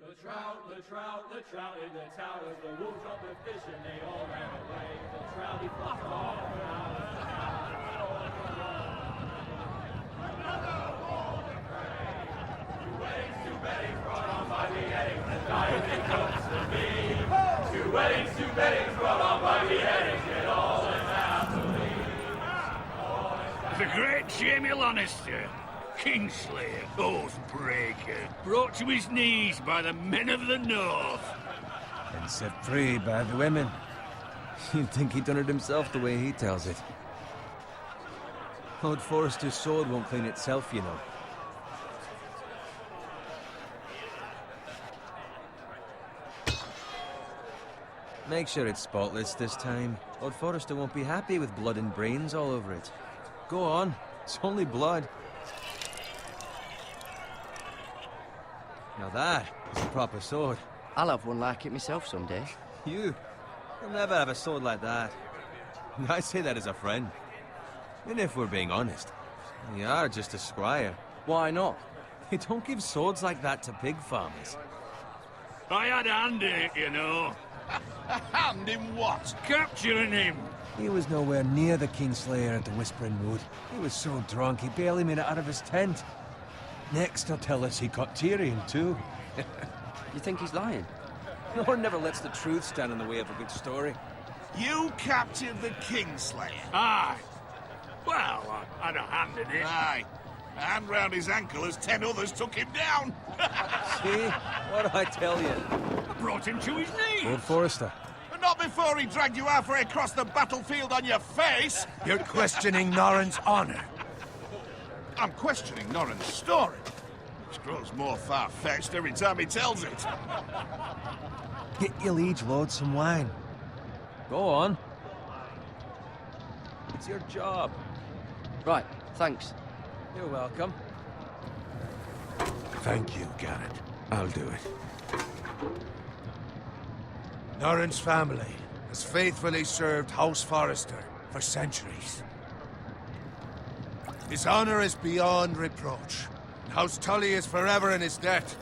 The trout in the towers, the wolves dropped the fish and they all ran away. The trout he flopped off Two weddings brought on by the eggs, the diamond comes to me. Two weddings brought on by the eggs, get all in happily. The great Jamie Lannister, Kingslayer, Oathbreaker, brought to his knees by the men of the North. And set free by the women. You'd think he'd done it himself the way he tells it. Lord Forrester's sword won't clean itself, you know. Make sure it's spotless this time. Lord Forrester won't be happy with blood and brains all over it. Go on, it's only blood. Now that is a proper sword. I'll have one like it myself someday. You'll never have a sword like that. I say that as a friend. And if we're being honest, you are just a squire. Why not? They don't give swords like that to pig farmers. I had a hand in it, you know. A hand in what? Capturing him. He was nowhere near the Kingslayer at the Whispering Wood. He was so drunk he barely made it out of his tent. Next he'll tell us he caught Tyrion too. You think he's lying? Lord never lets the truth stand in the way of a good story. You captured the Kingslayer? Aye. Well, I had a hand in it. Aye. A hand round his ankle as 10 others took him down. See? What do I tell you? I brought him to his knees. Lord Forrester. But not before he dragged you halfway across the battlefield on your face. You're questioning Norrin's honor. I'm questioning Norrin's story, which grows more far-fetched every time he tells it. Get your liege lord some wine. Go on. It's your job. Right, thanks. You're welcome. Thank you, Garrett. I'll do it. Norrin's family has faithfully served House Forrester for centuries. His honor is beyond reproach. House Tully is forever in his debt.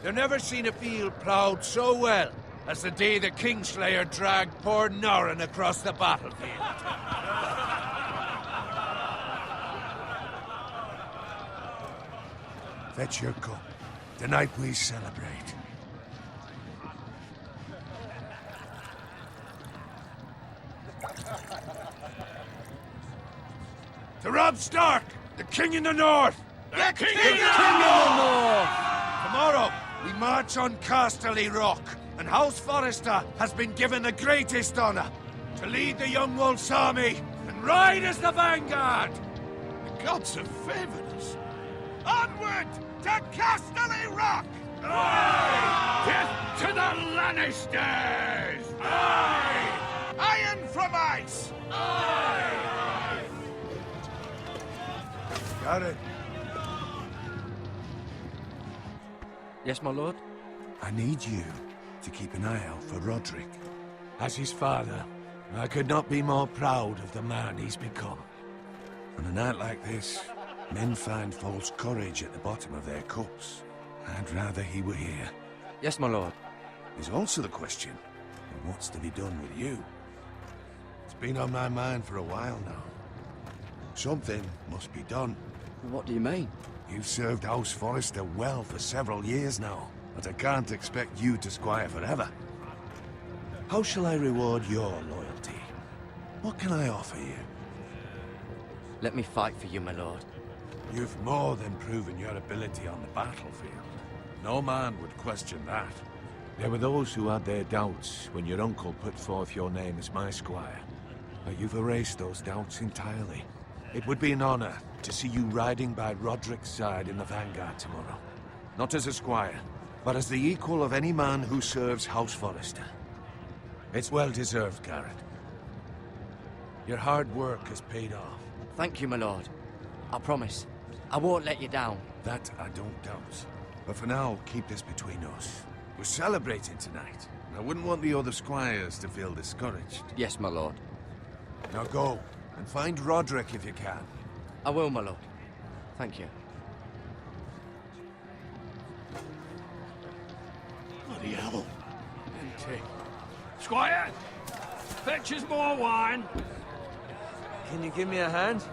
They've never seen a field ploughed so well as the day the Kingslayer dragged poor Norrin across the battlefield. Fetch your cup. Tonight we celebrate. To Robb Stark, the King in the North! The King in the North! Tomorrow, we march on Casterly Rock, and House Forrester has been given the greatest honor to lead the Young Wolf's army and ride as the vanguard! The gods have favored us. Onward to Casterly Rock! Aye! Death to the Lannisters! Aye! Iron from ice! Aye! Garrett, Yes, my lord? I need you to keep an eye out for Roderick. As his father, I could not be more proud of the man he's become. On a night like this, men find false courage at the bottom of their cups. I'd rather he were here. Yes, my lord. There's also the question of what's to be done with you. It's been on my mind for a while now. Something must be done. What do you mean? You've served House Forrester well for several years now, but I can't expect you to squire forever. How shall I reward your loyalty? What can I offer you? Let me fight for you, my lord. You've more than proven your ability on the battlefield. No man would question that. There were those who had their doubts when your uncle put forth your name as my squire. But you've erased those doubts entirely. It would be an honor to see you riding by Roderick's side in the vanguard tomorrow. Not as a squire, but as the equal of any man who serves House Forrester. It's well deserved, Garrett. Your hard work has paid off. Thank you, my lord. I promise. I won't let you down. That I don't doubt. But for now, keep this between us. We're celebrating tonight. I wouldn't want the other squires to feel discouraged. Yes, my lord. Now go, and find Roderick if you can. I will, my lord. Thank you. Bloody hell. Squire, fetch us more wine. Can you give me a hand?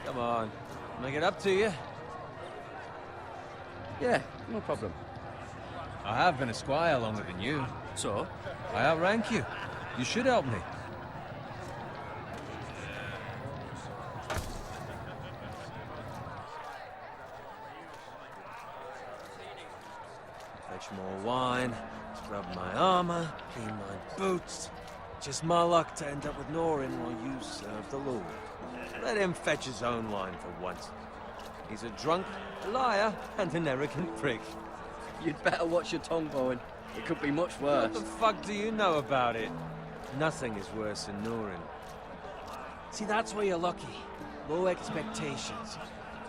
Come on, make it up to you. Yeah, no problem. I have been a squire longer than you. So? I outrank you. You should help me. Fetch more wine, scrub my armor, clean my boots. Just my luck to end up with Norin while you serve the Lord. Let him fetch his own wine for once. He's a drunk, a liar, and an arrogant prick. You'd better watch your tongue, Bowen. It could be much worse. What the fuck do you know about it? Nothing is worse than Norin. See, that's where you're lucky. Low expectations.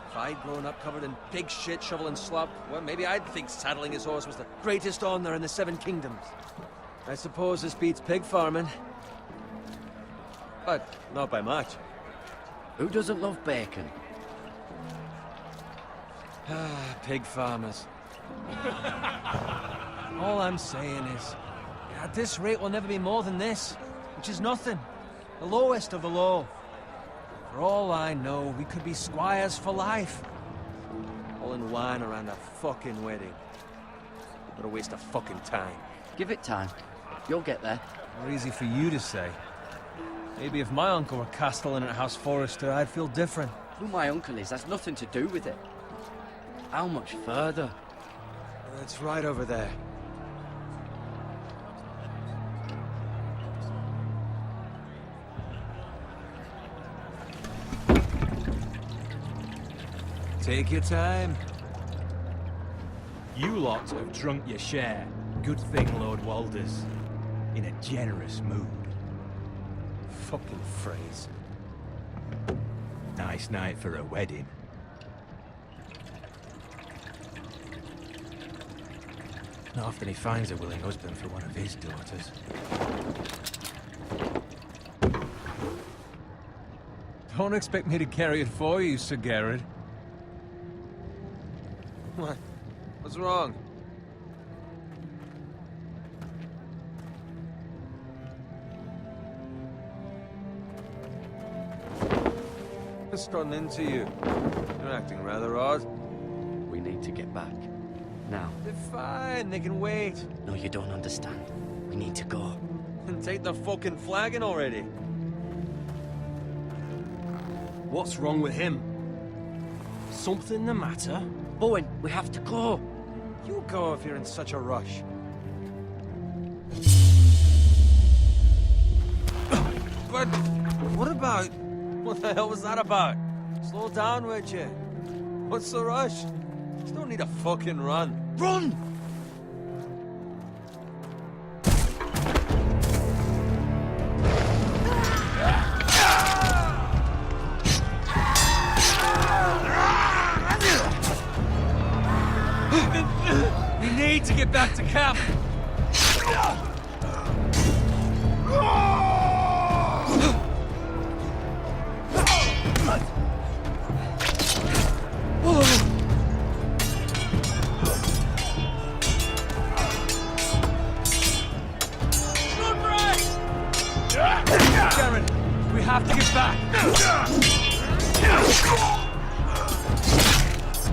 If I'd grown up covered in pig shit, shovel and slop, well, maybe I'd think saddling his horse was the greatest honor in the Seven Kingdoms. I suppose this beats pig farming. But not by much. Who doesn't love bacon? Pig farmers. All I'm saying is, at this rate we'll never be more than this, which is nothing. The lowest of the low. For all I know, we could be squires for life. All in wine around a fucking wedding. What a waste of fucking time. Give it time. You'll get there. More easy for you to say. Maybe if my uncle were castellan at House Forrester, I'd feel different. Who my uncle is has nothing to do with it. How much further? It's right over there. Take your time. You lot have drunk your share. Good thing Lord Walder's in a generous mood. Fucking phrase. Nice night for a wedding. Not often he finds a willing husband for one of his daughters. Don't expect me to carry it for you, Sir Garrett. What? What's wrong? Just gotten into you. You're acting rather odd. We need to get back. Now. They're fine, they can wait. No, you don't understand. We need to go. And take the fucking flagon already. What's wrong with him? Something the matter? Bowen, we have to go. You go if you're in such a rush. But what about... What the hell was that about? Slow down, would you? What's the rush? Just don't need a fucking run. Run! We need to get back to camp. Garrett, we have to get back.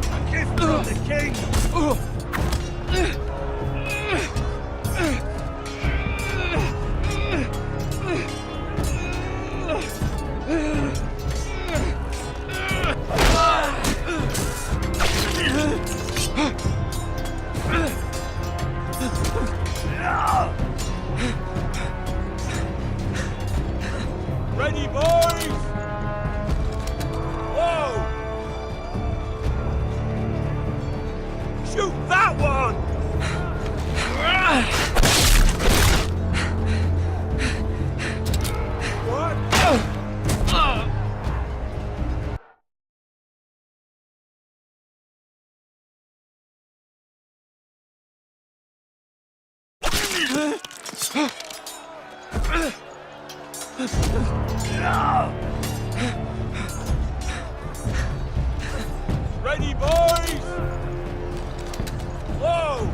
A gift from the king. Ready, boys! Whoa! Shoot that one! What? Ready, boys! Whoa!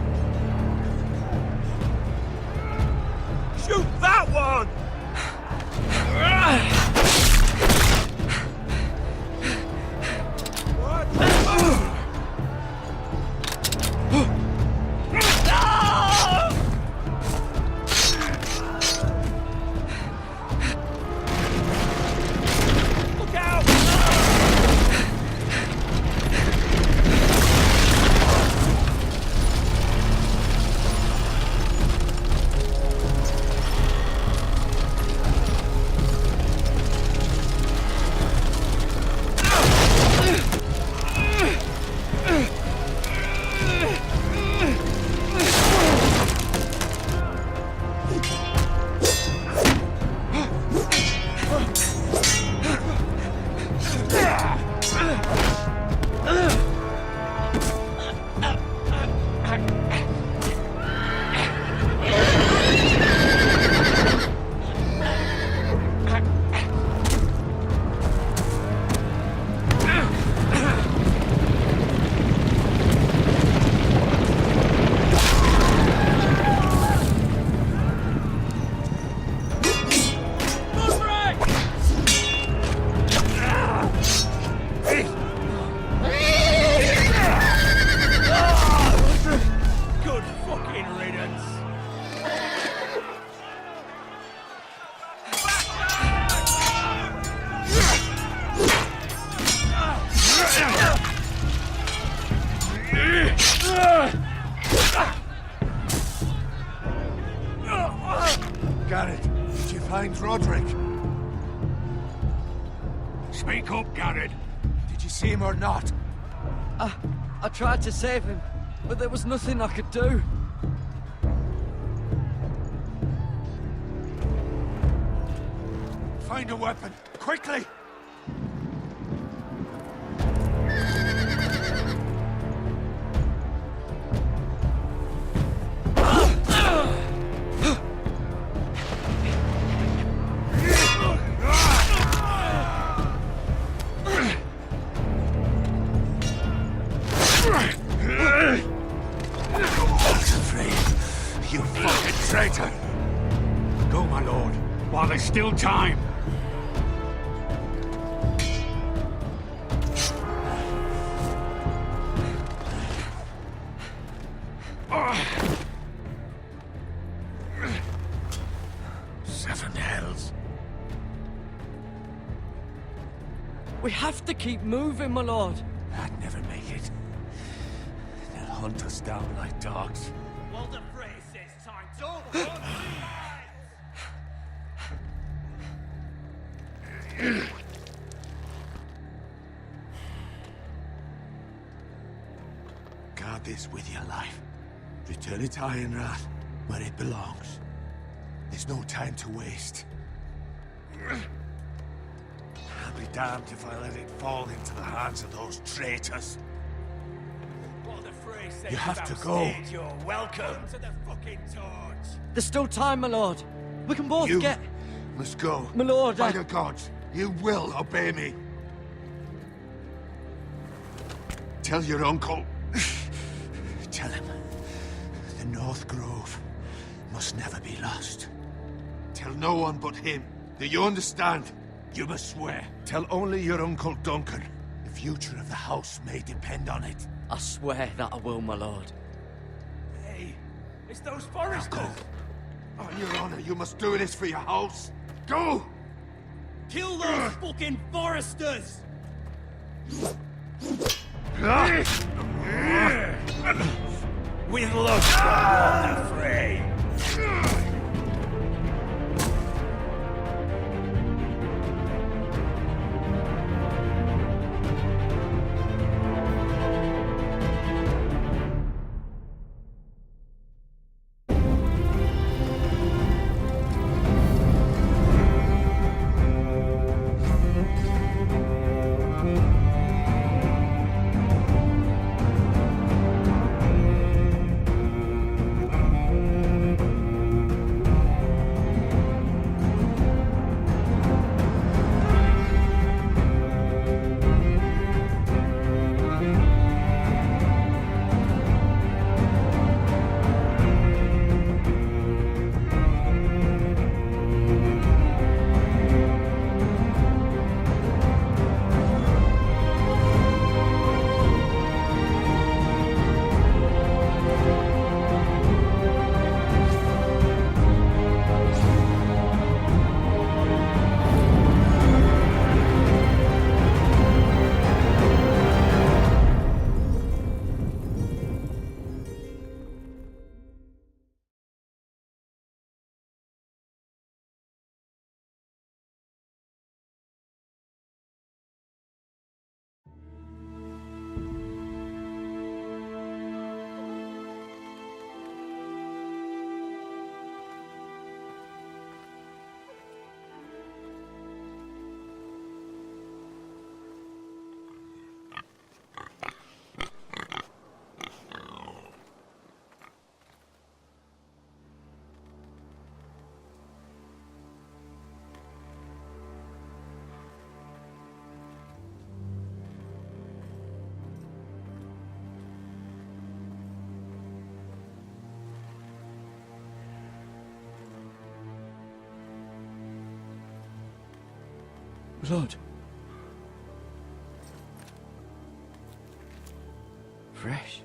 Speak up, Garrett. Did you see him or not? I tried to save him, but there was nothing I could do. Find a weapon, quickly! You fucking traitor! Go, my lord, while there's still time. Seven hells. We have to keep moving, my lord. I'd never make it. They'll hunt us down like dogs. Walder Frey says time. Don't run! Guard this with your life. Return it to Ironrath, where it belongs. There's no time to waste. I'll be damned if I let it fall into the hands of those traitors. Walder Frey says You have to go. You're welcome to the fucking torch. There's still time, my lord. We can both You get... must go. My lord, By I... the gods, you will obey me. Tell your uncle. Tell him the North Grove must never be lost. Tell no one but him. Do you understand? You must swear. Tell only your Uncle Duncan. The future of the house may depend on it. I swear that I will, my lord. Hey, it's those Now foresters. go. On your honor, you must do this for your house. Go! Kill those fucking foresters. With luck, Walder Frey. Blood. Fresh.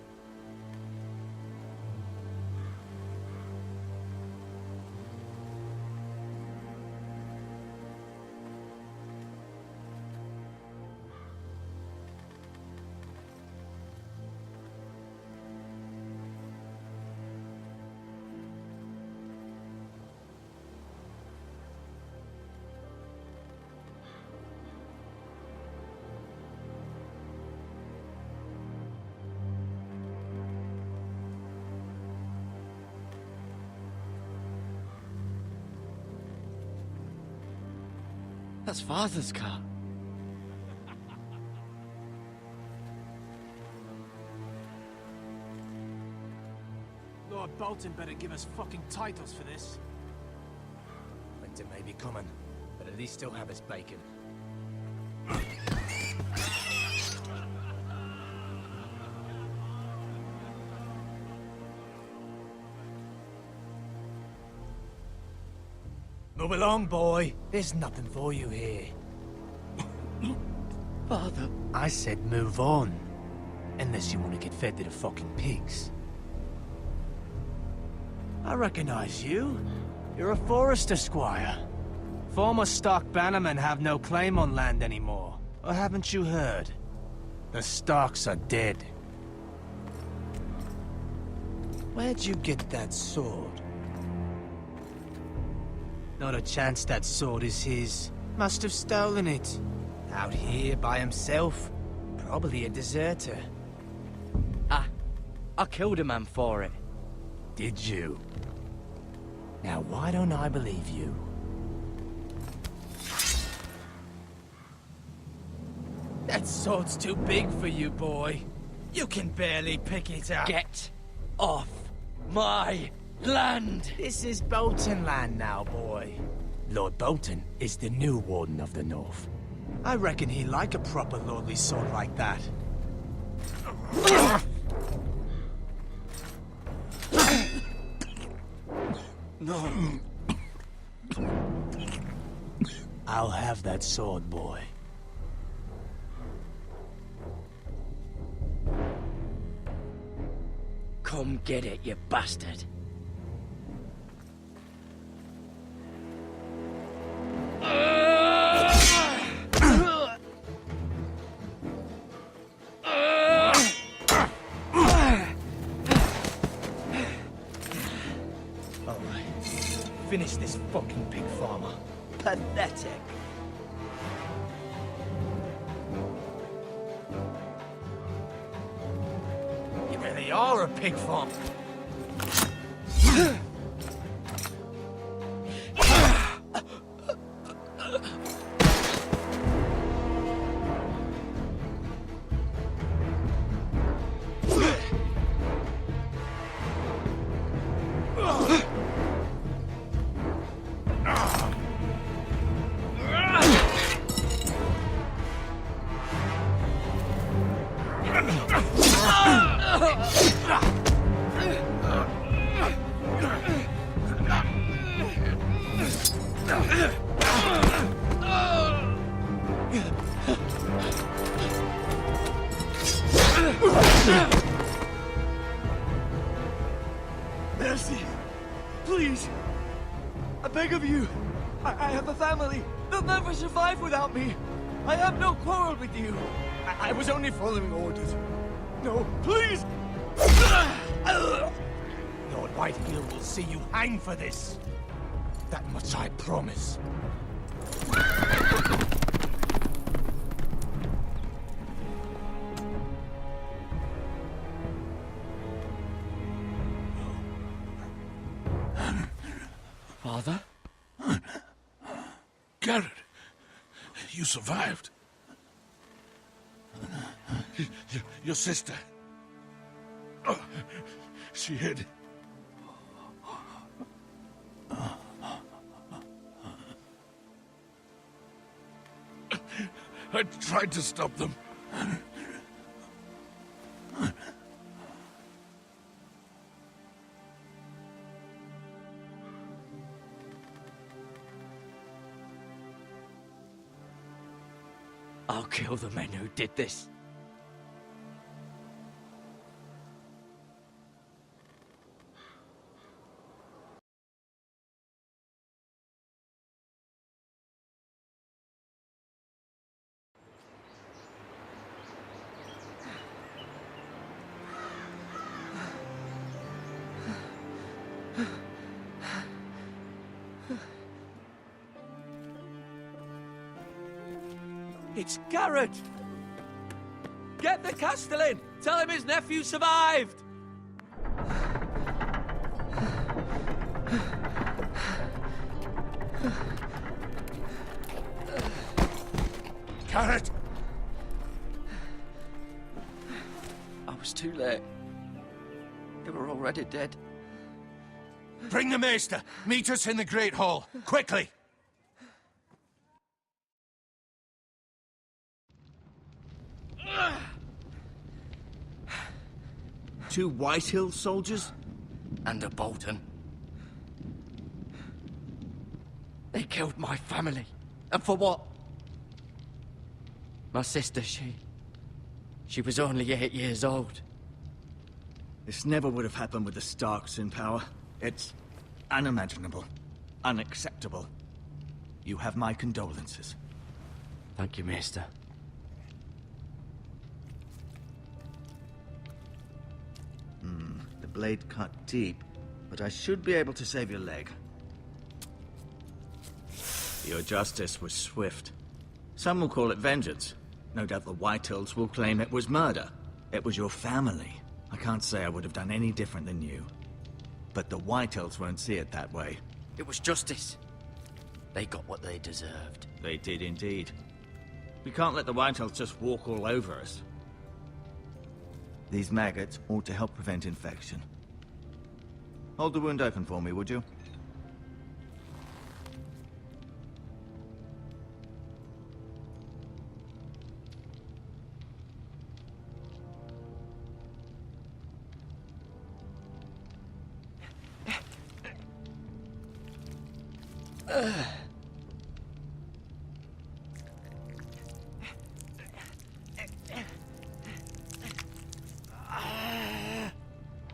That's Father's car. Lord Bolton better give us fucking titles for this. Winter may be coming, but at least still have his bacon. Move along, boy. There's nothing for you here. Father. I said move on. Unless you want to get fed to the fucking pigs. I recognize you. You're a Forester squire. Former stock bannermen have no claim on land anymore. Or haven't you heard? The Starks are dead. Where'd you get that sword? Not a chance that sword is his. Must have stolen it. Out here by himself. Probably a deserter. I killed a man for it. Did you? Now why don't I believe you? That sword's too big for you, boy. You can barely pick it up. Get off my land! This is Bolton land now, boy. Lord Bolton is the new Warden of the North. I reckon he like a proper lordly sword like that. No. I'll have that sword, boy. Come get it, you bastard. Finish this fucking pig farmer. Pathetic. You really are a pig farmer. Mercy! Please! I beg of you! I have a family! They'll never survive without me! I have no quarrel with you! I was only following orders. No, please! Lord Whitefield will see you hang for this. That much I promise. Father? Garrett, you survived. Your sister. Oh, she hid. I tried to stop them. I'll kill the men who did this. It's Garrett! Get the Castellan! Tell him his nephew survived! Carrot! I was too late. They were already dead. Bring the maester! Meet us in the Great Hall! Quickly! Two Whitehill soldiers? And a Bolton. They killed my family. And for what? My sister, she was only 8 years old. This never would have happened with the Starks in power. It's unimaginable. Unacceptable. You have my condolences. Thank you, Maester. The blade cut deep, but I should be able to save your leg. Your justice was swift. Some will call it vengeance. No doubt the Whitehills will claim it was murder. It was your family. I can't say I would have done any different than you. But the Whitehills won't see it that way. It was justice. They got what they deserved. They did indeed. We can't let the Whitehills just walk all over us. These maggots ought to help prevent infection. Hold the wound open for me, would you?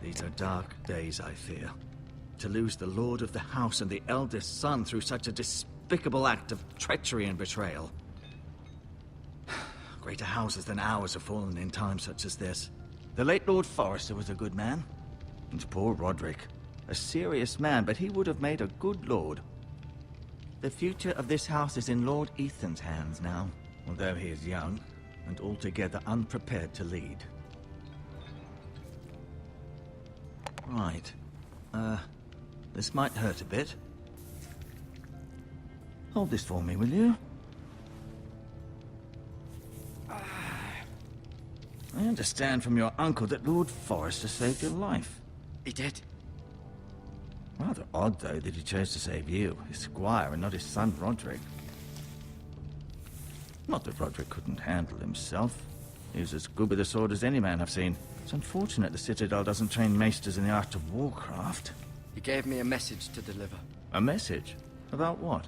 These are dark days, I fear. To lose the lord of the house and the eldest son through such a despicable act of treachery and betrayal. Greater houses than ours have fallen in times such as this. The late Lord Forrester was a good man. And poor Roderick. A serious man, but he would have made a good lord. The future of this house is in Lord Ethan's hands now, although he is young and altogether unprepared to lead. Right. This might hurt a bit. Hold this for me, will you? I understand from your uncle that Lord Forrester saved your life. He did. Rather odd, though, that he chose to save you, his squire, and not his son Roderick. Not that Roderick couldn't handle himself. He was as good with a sword as any man I've seen. It's unfortunate the Citadel doesn't train maesters in the art of warcraft. He gave me a message to deliver. A message? About what?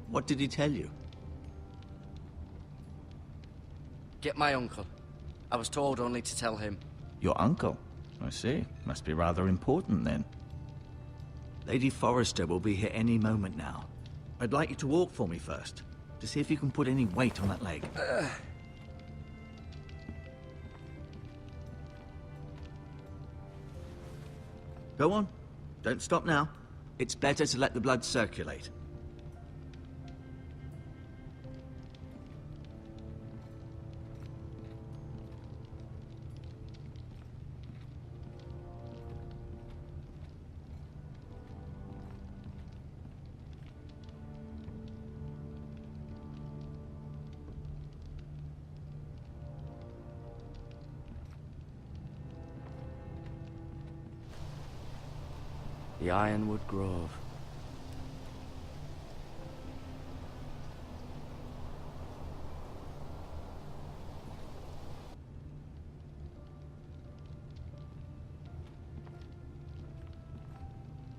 What did he tell you? Get my uncle. I was told only to tell him. Your uncle? I see. Must be rather important, then. Lady Forrester will be here any moment now. I'd like you to walk for me first, to see if you can put any weight on that leg. Go on. Don't stop now. It's better to let the blood circulate. The Ironwood Grove.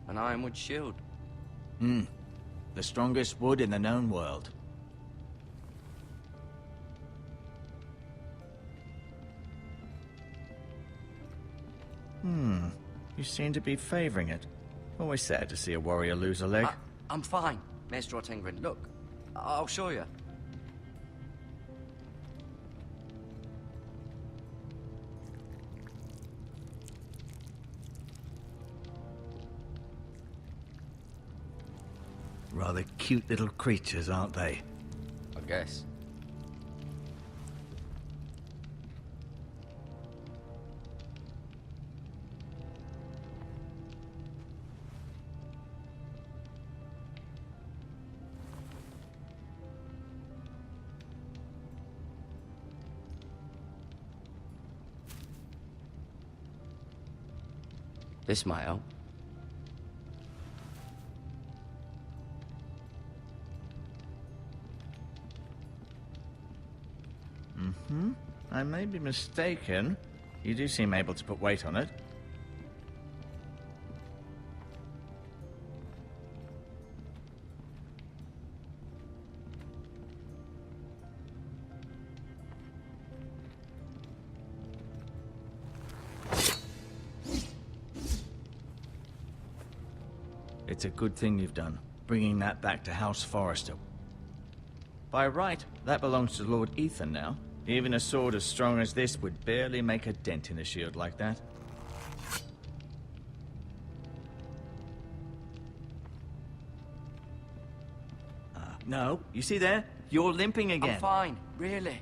An ironwood shield. The strongest wood in the known world. You seem to be favoring it. Always sad to see a warrior lose a leg. I'm fine, Maester Ortengrin. Look, I'll show you. Rather cute little creatures, aren't they? I guess. This might help. I may be mistaken. You do seem able to put weight on it. It's a good thing you've done, bringing that back to House Forrester. By right, that belongs to Lord Ethan now. Even a sword as strong as this would barely make a dent in a shield like that. No, you see there? You're limping again. I'm fine, really.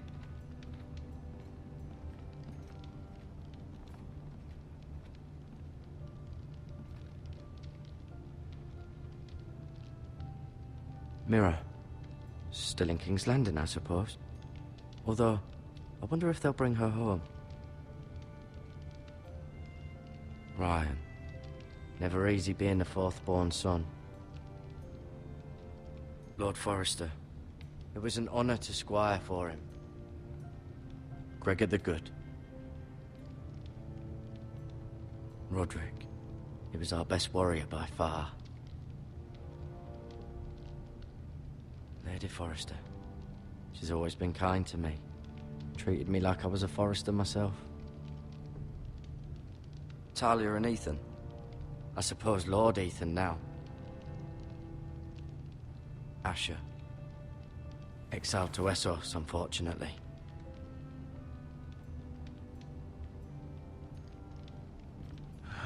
Mirror. Still in King's Landing, I suppose. Although, I wonder if they'll bring her home. Ryan. Never easy being the fourth-born son. Lord Forrester. It was an honor to squire for him. Gregor the Good. Roderick. He was our best warrior by far. Lady Forrester. She's always been kind to me. Treated me like I was a Forrester myself. Talia and Ethan. I suppose Lord Ethan now. Asher. Exiled to Essos, unfortunately.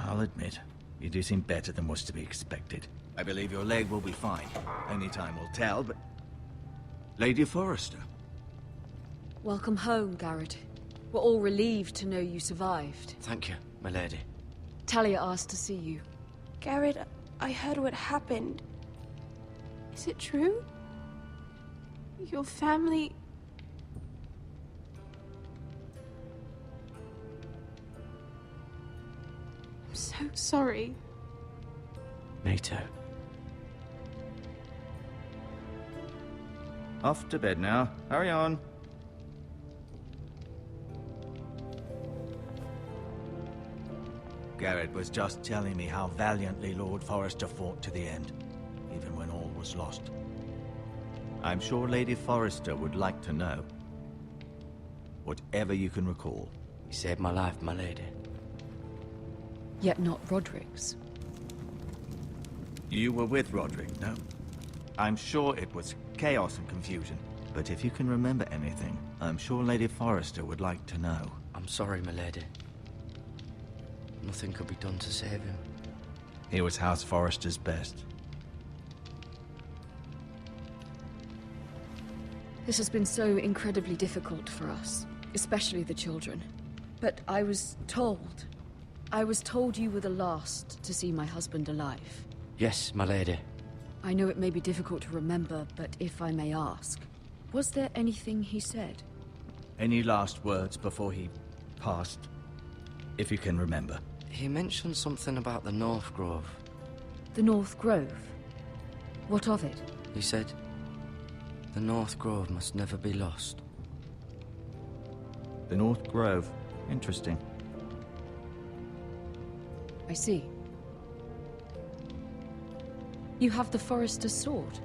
I'll admit, you do seem better than was to be expected. I believe your leg will be fine. Only time will tell, but... Lady Forrester. Welcome home, Garrett. We're all relieved to know you survived. Thank you, my lady. Talia asked to see you. Garrett, I heard what happened. Is it true? Your family... I'm so sorry. Me too. Off to bed now. Hurry on. Garrett was just telling me how valiantly Lord Forrester fought to the end, even when all was lost. I'm sure Lady Forrester would like to know. Whatever you can recall. You saved my life, my lady. Yet not Roderick's. You were with Roderick, no? I'm sure it was chaos and confusion. But if you can remember anything, I'm sure Lady Forrester would like to know. I'm sorry, my lady. Nothing could be done to save him. He was House Forrester's best. This has been so incredibly difficult for us, especially the children. But I was told you were the last to see my husband alive. Yes, my lady. I know it may be difficult to remember, but if I may ask, was there anything he said? Any last words before he passed? If you can remember. He mentioned something about the North Grove. The North Grove? What of it? He said, the North Grove must never be lost. The North Grove. Interesting. I see. You have the Forrester's sword.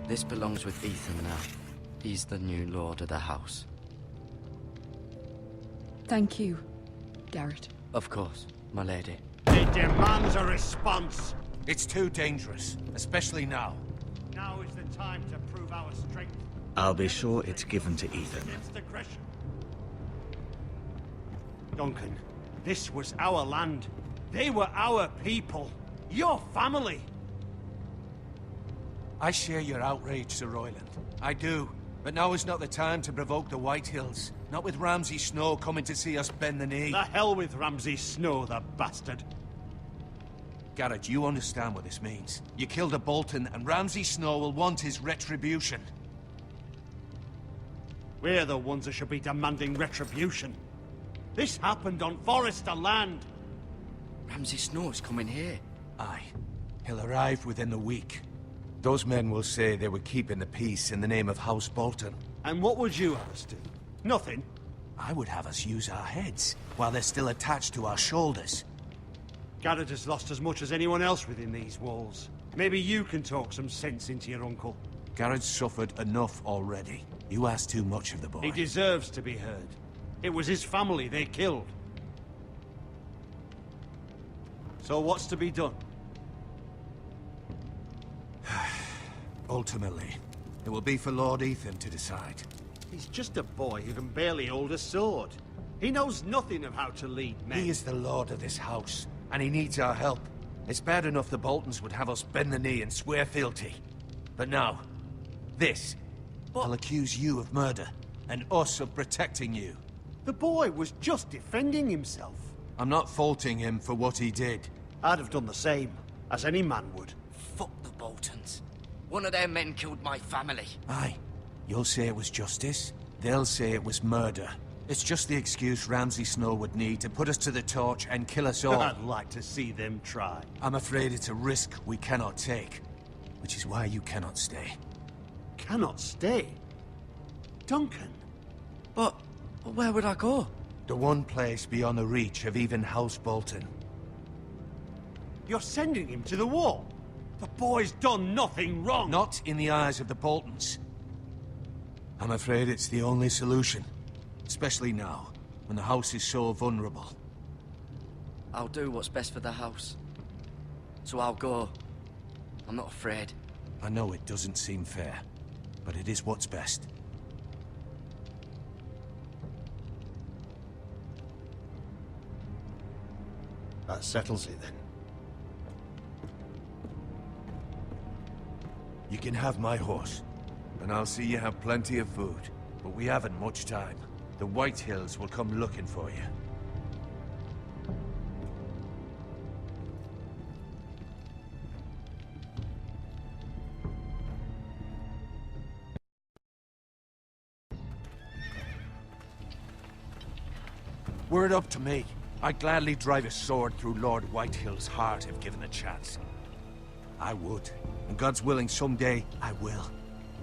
This belongs with Ethan now. He's the new lord of the house. Thank you, Garrett. Of course, my lady. It demands a response. It's too dangerous, especially now. Now is the time to prove our strength. I'll be sure it's given to Ethan. Against aggression. Duncan, this was our land. They were our people. Your family. I share your outrage, Sir Royland. I do. But now is not the time to provoke the Whitehills. Not with Ramsay Snow coming to see us bend the knee. The hell with Ramsay Snow, the bastard. Garrett, you understand what this means. You killed a Bolton, and Ramsay Snow will want his retribution. We're the ones that should be demanding retribution. This happened on Forrester land. Ramsay Snow's coming here. Aye. He'll arrive within the week. Those men will say they were keeping the peace in the name of House Bolton. And what would you have us do? Nothing. I would have us use our heads, while they're still attached to our shoulders. Garrett has lost as much as anyone else within these walls. Maybe you can talk some sense into your uncle. Garrett's suffered enough already. You ask too much of the boy. He deserves to be heard. It was his family they killed. So what's to be done? Ultimately, it will be for Lord Ethan to decide. He's just a boy who can barely hold a sword. He knows nothing of how to lead men. He is the lord of this house, and he needs our help. It's bad enough the Boltons would have us bend the knee and swear fealty. But now, this. I'll accuse you of murder, and us of protecting you. The boy was just defending himself. I'm not faulting him for what he did. I'd have done the same, as any man would. Fuck the Boltons. One of their men killed my family. Aye. You'll say it was justice. They'll say it was murder. It's just the excuse Ramsay Snow would need to put us to the torch and kill us all. I'd like to see them try. I'm afraid it's a risk we cannot take. Which is why you cannot stay. Cannot stay? Duncan? But where would I go? The one place beyond the reach of even House Bolton. You're sending him to the wall? The boy's done nothing wrong! Not in the eyes of the Boltons. I'm afraid it's the only solution. Especially now, when the house is so vulnerable. I'll do what's best for the house. So I'll go. I'm not afraid. I know it doesn't seem fair, but it is what's best. That settles it then. You can have my horse, and I'll see you have plenty of food. But we haven't much time. The White Hills will come looking for you. Were it up to me, I'd gladly drive a sword through Lord Whitehill's heart if given the chance. I would, and God's willing someday I will.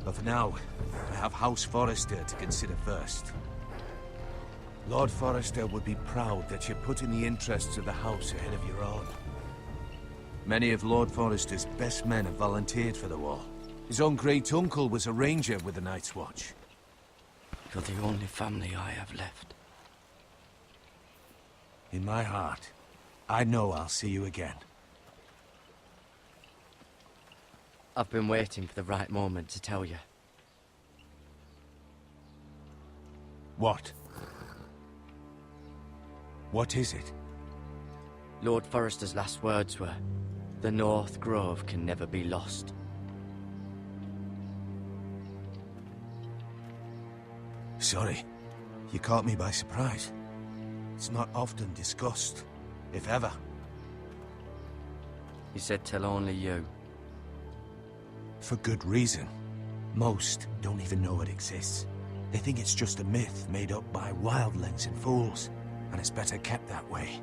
But for now, I have House Forrester to consider first. Lord Forrester would be proud that you're putting the interests of the house ahead of your own. Many of Lord Forrester's best men have volunteered for the war. His own great-uncle was a ranger with the Night's Watch. You're the only family I have left. In my heart, I know I'll see you again. I've been waiting for the right moment to tell you. What? What is it? Lord Forrester's last words were, "The North Grove can never be lost." Sorry. You caught me by surprise. It's not often discussed, if ever. He said tell only you. For good reason. Most don't even know it exists. They think it's just a myth made up by wildlings and fools, and it's better kept that way.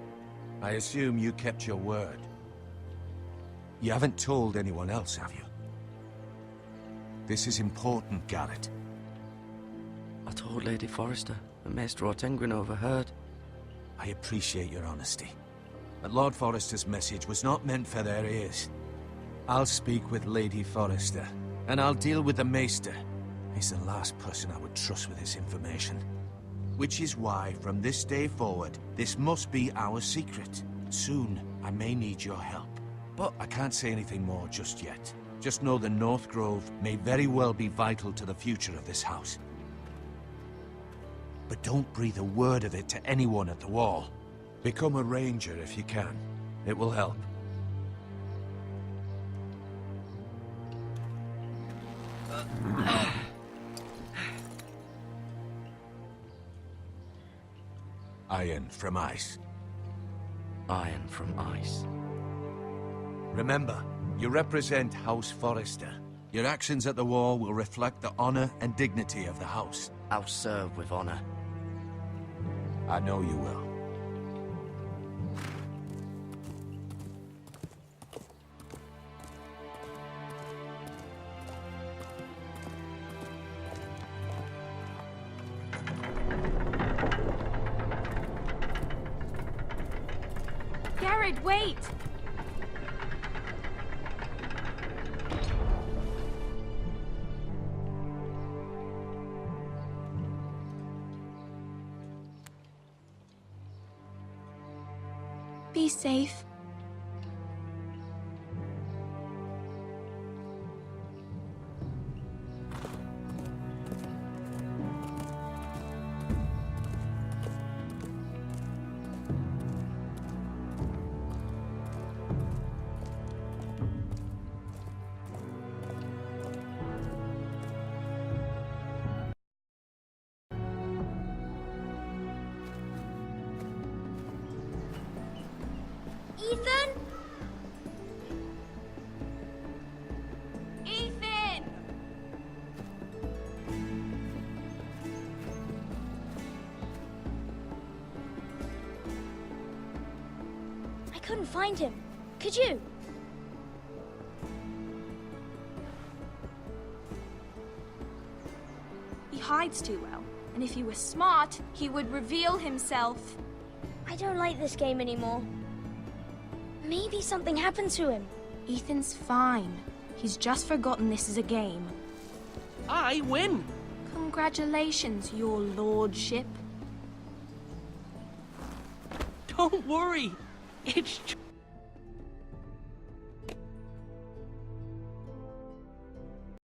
I assume you kept your word. You haven't told anyone else, have you? This is important, Garrett. I told Lady Forrester, and Maester Ortengryn overheard. I appreciate your honesty. But Lord Forrester's message was not meant for their ears. I'll speak with Lady Forrester, and I'll deal with the Maester. He's the last person I would trust with this information. Which is why, from this day forward, this must be our secret. Soon, I may need your help. But I can't say anything more just yet. Just know the North Grove may very well be vital to the future of this house. But don't breathe a word of it to anyone at the wall. Become a ranger if you can. It will help. Iron from ice. Iron from ice. Remember, you represent House Forrester. Your actions at the war will reflect the honor and dignity of the house. I'll serve with honor. I know you will. Garrett, wait! Be safe. Ethan? Ethan! I couldn't find him. Could you? He hides too well, and if he were smart, he would reveal himself. I don't like this game anymore. Maybe something happened to him. Ethan's fine. He's just forgotten this is a game. I win! Congratulations, your lordship. Don't worry. It's